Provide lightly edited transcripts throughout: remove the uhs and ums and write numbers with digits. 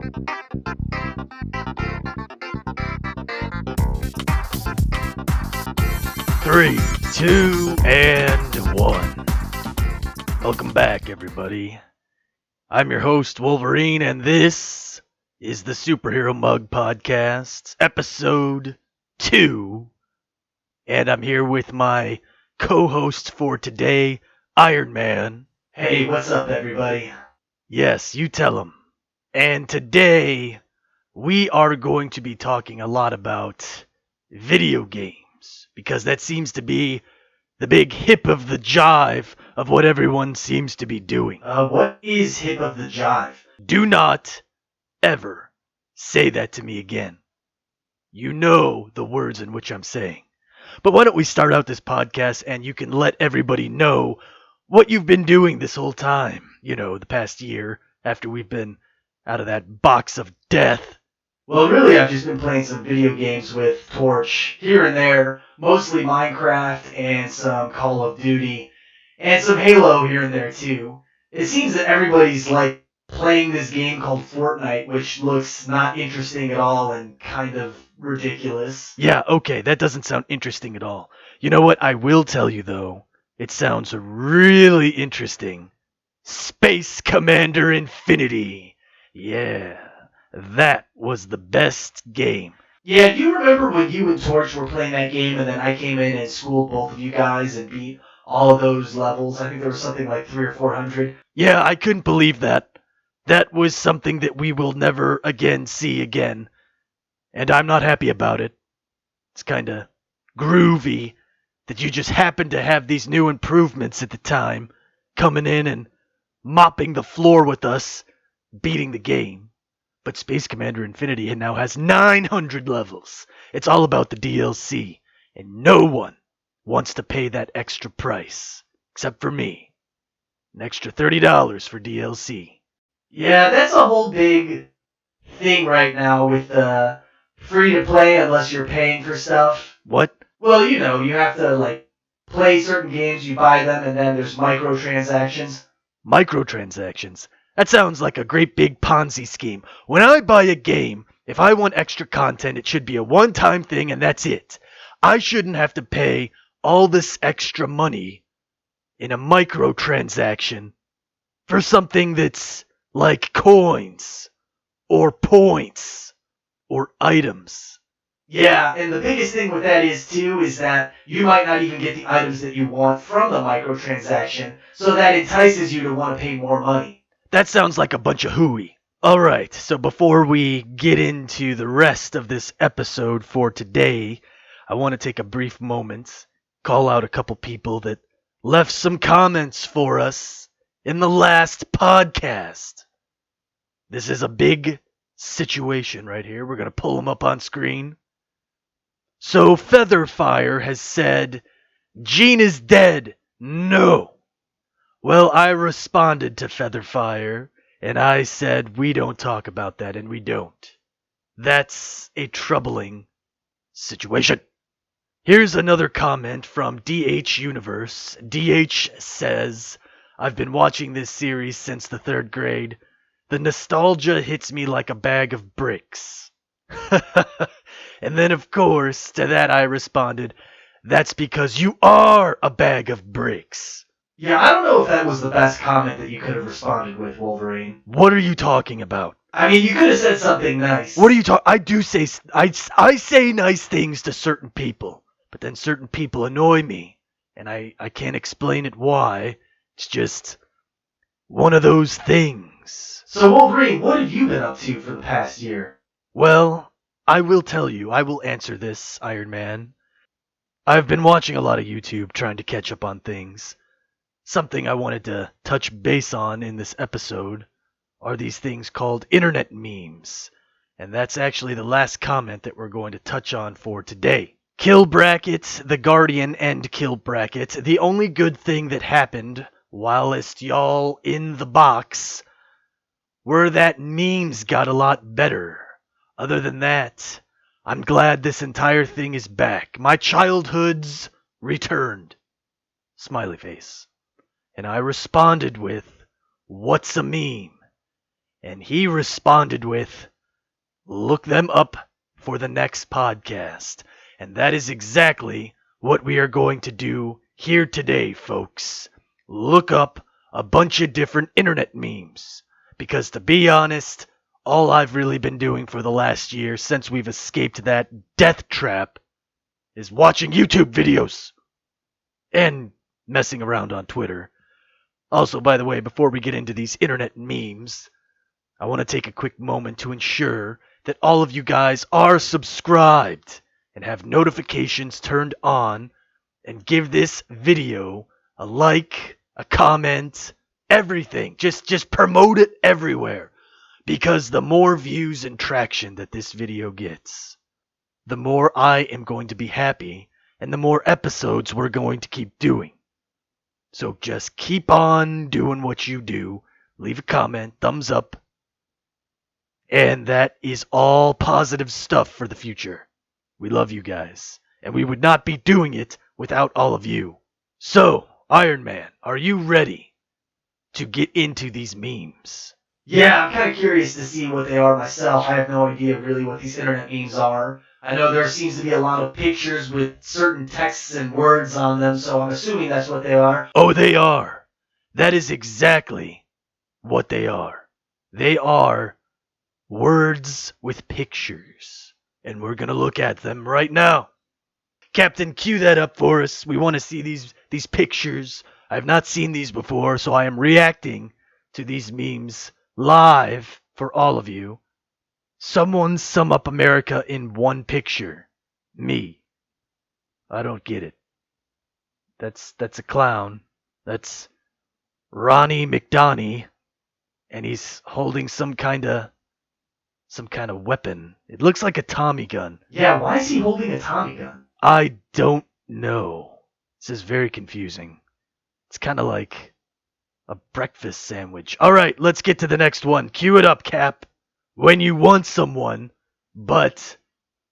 Three, two, and one. Welcome back, everybody. I'm your host, Wolverine, and this is the Superhero Mug Podcast, episode 2. And I'm here with my co-host for today, Iron Man. Hey, what's up, everybody? Yes, you tell him. And today, we are going to be talking a lot about video games, because that seems to be the big hip of the jive of what everyone seems to be doing. What is hip of the jive? Do not ever say that to me again. You know the words in which I'm saying. But why don't we start out this podcast and you can let everybody know what you've been doing this whole time. You know, the past year after we've been out of that box of death. Well, really, I've just been playing some video games with Torch here and there, mostly Minecraft and some Call of Duty, and some Halo here and there too. It seems that everybody's like playing this game called Fortnite, which looks not interesting at all and kind of ridiculous. Yeah, okay, that doesn't sound interesting at all. You know what I will tell you though? It sounds really interesting. Space Commander Infinity. Yeah, that was the best game. Yeah, do you remember when you and Torch were playing that game and then I came in and schooled both of you guys and beat all of those levels? I think there was something like 300 or 400. Yeah, I couldn't believe that. That was something that we will never again see again. And I'm not happy about it. It's kinda groovy that you just happen to have these new improvements at the time, coming in and mopping the floor with us, beating the game. But Space Commander Infinity now has 900 levels. It's all about the DLC, and no one wants to pay that extra price, except for me. An extra $30 for DLC. Yeah, that's a whole big thing right now with free to play unless you're paying for stuff. What? Well, you know, you have to like play certain games, you buy them, and then there's microtransactions. Microtransactions? That sounds like a great big Ponzi scheme. When I buy a game, if I want extra content, it should be a one-time thing and that's it. I shouldn't have to pay all this extra money in a microtransaction for something that's like coins or points or items. Yeah, and the biggest thing with that is that you might not even get the items that you want from the microtransaction, so that entices you to want to pay more money. That sounds like a bunch of hooey. Alright, so before we get into the rest of this episode for today, I want to take a brief moment, call out a couple people that left some comments for us in the last podcast. This is a big situation right here. We're going to pull them up on screen. So Featherfire has said, Gene is dead. No. Well, I responded to Featherfire, and I said, we don't talk about that, and we don't. That's a troubling situation. Here's another comment from DH Universe. DH says, I've been watching this series since the 3rd grade. The nostalgia hits me like a bag of bricks. And then, of course, to that I responded, that's because you are a bag of bricks. Yeah, I don't know if that was the best comment that you could have responded with, Wolverine. What are you talking about? I mean, you could have said something nice. What are you talking? I say nice things to certain people, but then certain people annoy me, and I can't explain it why. It's just one of those things. So, Wolverine, what have you been up to for the past year? Well, I will tell you. I will answer this, Iron Man. I've been watching a lot of YouTube trying to catch up on things. Something I wanted to touch base on in this episode are these things called internet memes. And that's actually the last comment that we're going to touch on for today. Kill Bracket, The Guardian, and Kill Bracket. The only good thing that happened whilst y'all in the box were that memes got a lot better. Other than that, I'm glad this entire thing is back. My childhood's returned. Smiley face. And I responded with, what's a meme? And he responded with, "Look them up for the next podcast." And that is exactly what we are going to do here today, folks. Look up a bunch of different internet memes. Because to be honest, all I've really been doing for the last year since we've escaped that death trap is watching YouTube videos and messing around on Twitter. Also, by the way, before we get into these internet memes, I want to take a quick moment to ensure that all of you guys are subscribed and have notifications turned on, and give this video a like, a comment, everything. Just promote it everywhere, because the more views and traction that this video gets, the more I am going to be happy and the more episodes we're going to keep doing. So just keep on doing what you do. Leave a comment, thumbs up. And that is all positive stuff for the future. We love you guys. And we would not be doing it without all of you. So, Iron Man, are you ready to get into these memes? Yeah, I'm kind of curious to see what they are myself. I have no idea really what these internet memes are. I know there seems to be a lot of pictures with certain texts and words on them, so I'm assuming that's what they are. Oh, they are. That is exactly what they are. They are words with pictures. And we're going to look at them right now. Captain, cue that up for us. We want to see these pictures. I have not seen these before, so I am reacting to these memes live for all of you. Someone sum up America in one picture. Me. I don't get it. That's a clown. That's Ronnie McDonnie, and he's holding some kind of weapon. It looks like a Tommy gun. Yeah, why is he holding a Tommy gun? I don't know. This is very confusing. It's kind of like a breakfast sandwich. All right, let's get to the next one. Cue it up, Cap. When you want someone, but,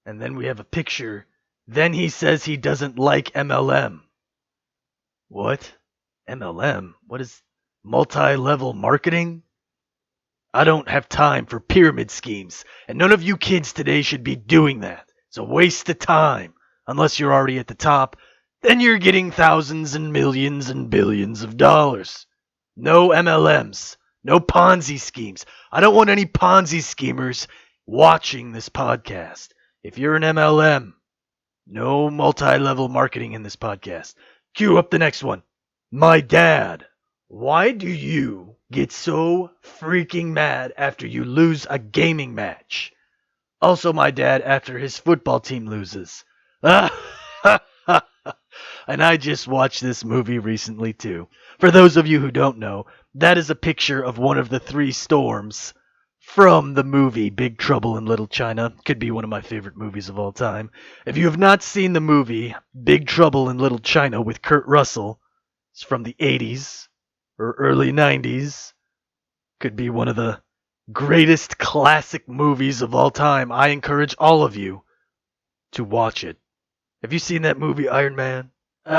and then we have a picture. Then he says he doesn't like MLM. What? MLM? What is multi-level marketing? I don't have time for pyramid schemes, and none of you kids today should be doing that. It's a waste of time. Unless you're already at the top, then you're getting thousands and millions and billions of dollars. No MLMs. No Ponzi schemes. I don't want any Ponzi schemers watching this podcast. If you're an MLM, no multi-level marketing in this podcast. Cue up the next one. My dad. Why do you get so freaking mad after you lose a gaming match? Also, my dad after his football team loses. And I just watched this movie recently too. For those of you who don't know, that is a picture of one of the three storms from the movie Big Trouble in Little China. Could be one of my favorite movies of all time. If you have not seen the movie Big Trouble in Little China with Kurt Russell, it's from the 80s or early 90s. Could be one of the greatest classic movies of all time. I encourage all of you to watch it. Have you seen that movie, Iron Man? No,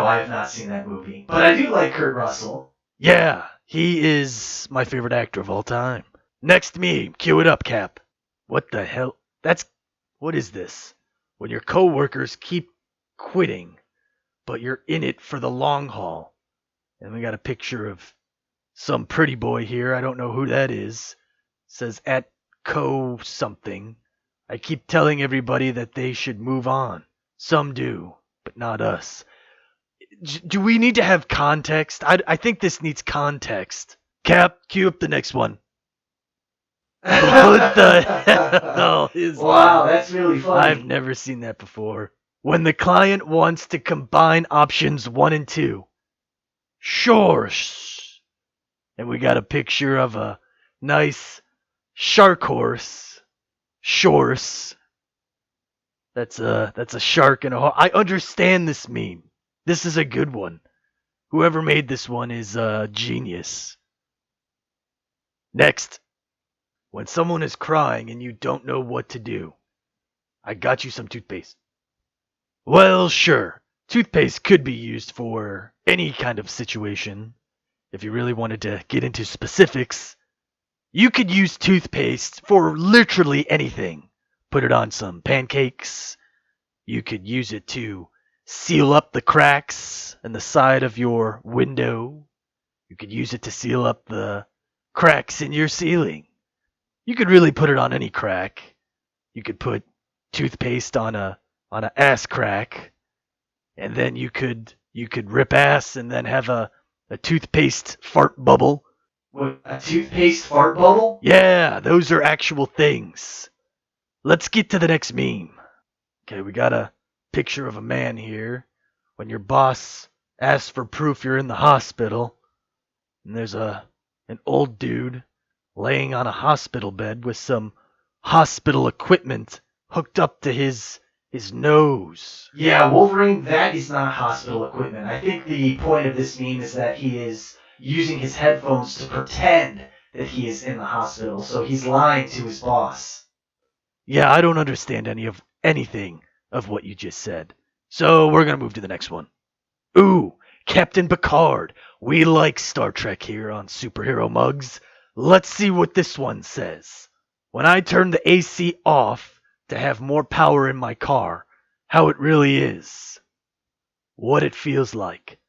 I have not seen that movie. But I do like Kurt Russell. Yeah, he is my favorite actor of all time. Next meme, cue it up, Cap. What the hell? What is this? When your coworkers keep quitting, but you're in it for the long haul. And we got a picture of some pretty boy here. I don't know who that is. It says at co something. I keep telling everybody that they should move on. Some do, but not us. Do we need to have context? I think this needs context. Cap, cue up the next one. What the hell is Wow, that? that's really funny. I've never seen that before. When the client wants to combine options 1 and 2. Sure. And we got a picture of a nice shark horse. Shorse. That's a shark and a horse. I understand this meme. This is a good one. Whoever made this one is a genius. Next. When someone is crying and you don't know what to do. I got you some toothpaste. Well, sure. Toothpaste could be used for any kind of situation. If you really wanted to get into specifics, You could use toothpaste for literally anything. Put it on some pancakes. You could use it to seal up the cracks in the side of your window. You could use it to seal up the cracks in your ceiling. You could really put it on any crack. You could put toothpaste on a ass crack, and then you could rip ass and then have a toothpaste fart bubble. What, a toothpaste fart bubble? Yeah, those are actual things. Let's get to the next meme. Okay, we got a picture of a man here. When your boss asks for proof you're in the hospital, and there's an old dude laying on a hospital bed with some hospital equipment hooked up to his nose. Yeah, Wolverine, that is not hospital equipment. I think the point of this meme is that he is using his headphones to pretend that he is in the hospital, so he's lying to his boss. Yeah, I don't understand anything of what you just said. So we're gonna move to the next one. Ooh, Captain Picard. We like Star Trek here on Superhero Mugs. Let's see what this one says. When I turn the AC off to have more power in my car, how it really is. What it feels like.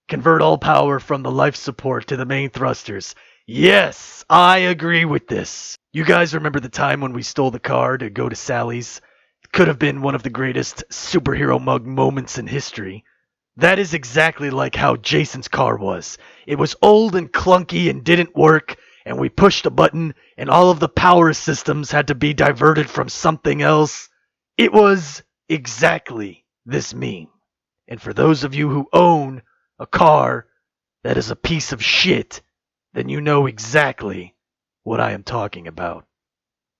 Convert all power from the life support to the main thrusters. Yes, I agree with this. You guys remember the time when we stole the car to go to Sally's? It could have been one of the greatest superhero mug moments in history. That is exactly like how Jason's car was. It was old and clunky and didn't work, and we pushed a button and all of the power systems had to be diverted from something else. It was exactly this meme. And for those of you who own a car that is a piece of shit, then you know exactly what I am talking about.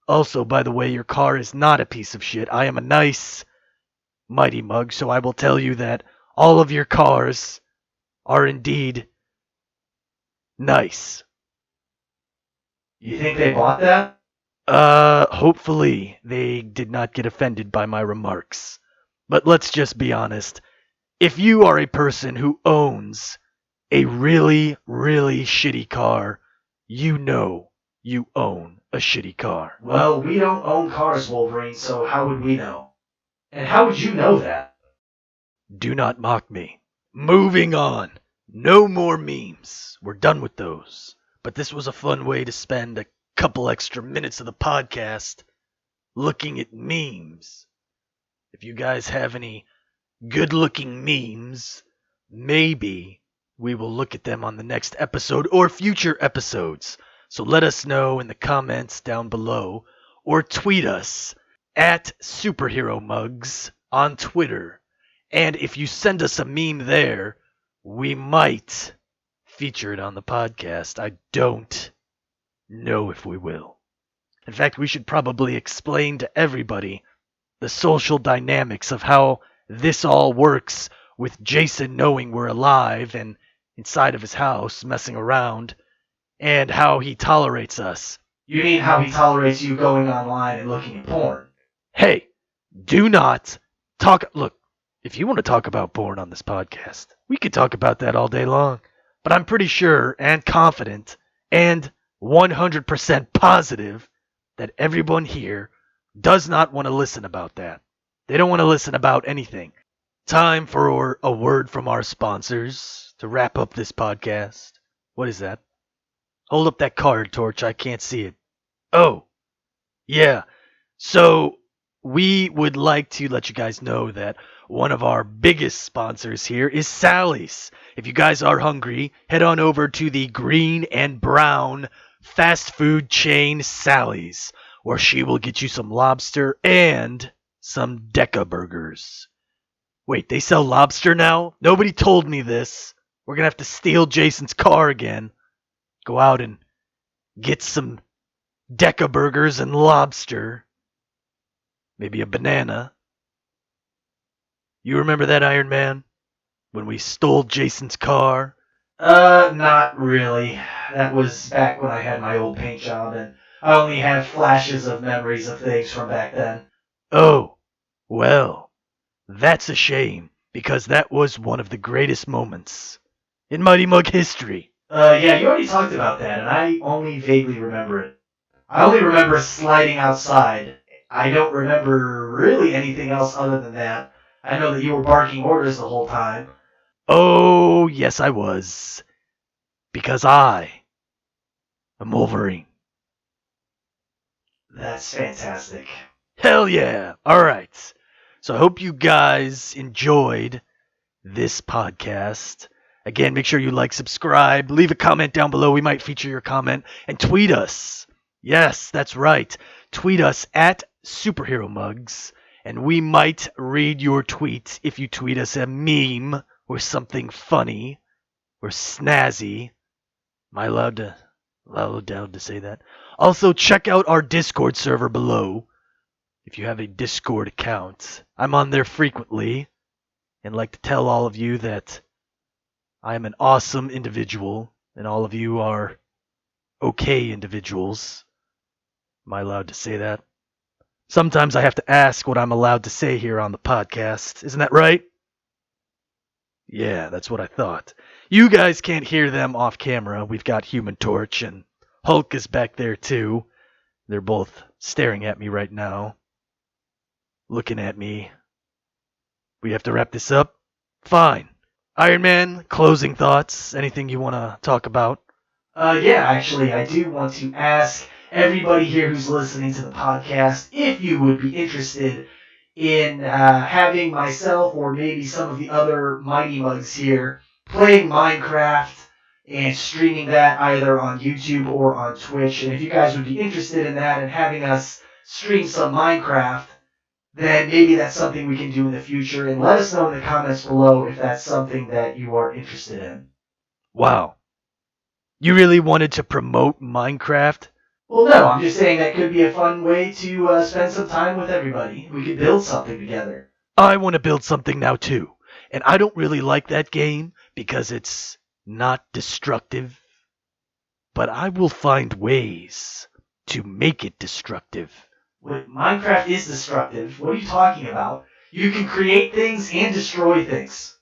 Also, by the way, your car is not a piece of shit. I am a nice, mighty mug, so I will tell you that all of your cars are indeed nice. You think they bought that? Hopefully they did not get offended by my remarks. But let's just be honest. If you are a person who owns a really, really shitty car, you know you own a shitty car. Well, we don't own cars, Wolverine, so how would we know? And how would you know that? Do not mock me. Moving on. No more memes. We're done with those. But this was a fun way to spend a couple extra minutes of the podcast looking at memes. If you guys have any good-looking memes, maybe we will look at them on the next episode or future episodes. So let us know in the comments down below or tweet us at Superhero Mugs on Twitter. And if you send us a meme there, we might feature it on the podcast. I don't know if we will. In fact, we should probably explain to everybody the social dynamics of how this all works with Jason knowing we're alive and inside of his house messing around, and how he tolerates us. You mean how he tolerates you going online and looking at porn? Hey, do not talk. Look, if you want to talk about porn on this podcast, we could talk about that all day long. But I'm pretty sure and confident and 100% positive that everyone here does not want to listen about that. They don't want to listen about anything. Time for a word from our sponsors to wrap up this podcast. What is that? Hold up that card, Torch. I can't see it. Oh, yeah. So we would like to let you guys know that one of our biggest sponsors here is Sally's. If you guys are hungry, head on over to the green and brown fast food chain Sally's, where she will get you some lobster and some Deca burgers. Wait, they sell lobster now? Nobody told me this. We're going to have to steal Jason's car again. Go out and get some Deca burgers and lobster. Maybe a banana. You remember that, Iron Man? When we stole Jason's car? Not really. That was back when I had my old paint job, and I only have flashes of memories of things from back then. Oh, well, that's a shame, because that was one of the greatest moments in Mighty Mug history. Yeah, you already talked about that, and I only vaguely remember it. I only remember sliding outside. I don't remember really anything else other than that. I know that you were barking orders the whole time. Oh, yes, I was. Because I am Wolverine. That's fantastic. Hell yeah. All right. So I hope you guys enjoyed this podcast. Again, make sure you like, subscribe, leave a comment down below. We might feature your comment and tweet us. Yes, that's right. Tweet us at Superhero Mugs, and we might read your tweet if you tweet us a meme or something funny or snazzy. Am I allowed to say that? Also, check out our Discord server below if you have a Discord account. I'm on there frequently and like to tell all of you that I am an awesome individual, and all of you are okay individuals. Am I allowed to say that? Sometimes I have to ask what I'm allowed to say here on the podcast. Isn't that right? Yeah, that's what I thought. You guys can't hear them off camera. We've got Human Torch, and Hulk is back there too. They're both staring at me right now. Looking at me. We have to wrap this up? Fine. Iron Man, closing thoughts? Anything you want to talk about? Yeah, actually, I do want to ask everybody here who's listening to the podcast if you would be interested in having myself or maybe some of the other Mighty Mugs here playing Minecraft and streaming that either on YouTube or on Twitch. And if you guys would be interested in that and having us stream some Minecraft, then maybe that's something we can do in the future. And let us know in the comments below if that's something that you are interested in. Wow. You really wanted to promote Minecraft? Well, no, I'm just saying that could be a fun way to spend some time with everybody. We could build something together. I want to build something now too. And I don't really like that game because it's not destructive. But I will find ways to make it destructive. Minecraft is destructive. What are you talking about? You can create things and destroy things.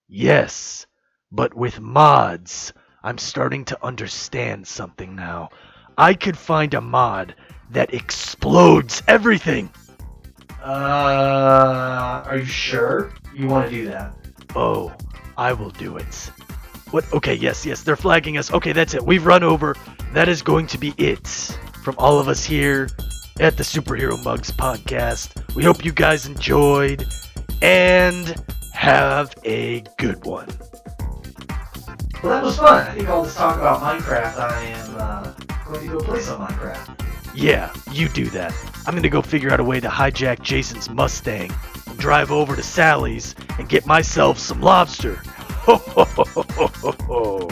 Yes, but with mods, I'm starting to understand something now. I could find a mod that explodes everything. Are you sure you want to do that? Oh, I will do it. What? Okay, yes, they're flagging us. Okay, that's it. We've run over. That is going to be it from all of us here at the Superhero Mugs podcast. We hope you guys enjoyed and have a good one. Well, that was fun. I think all this talk about Minecraft, I am going to go play some Minecraft. Yeah, you do that. I'm going to go figure out a way to hijack Jason's Mustang and drive over to Sally's and get myself some lobster. Ho ho ho ho ho ho.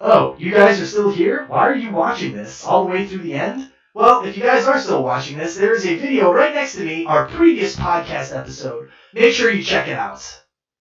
Oh, you guys are still here? Why are you watching this all the way through the end? Well, if you guys are still watching this, there is a video right next to me, our previous podcast episode. Make sure you check it out.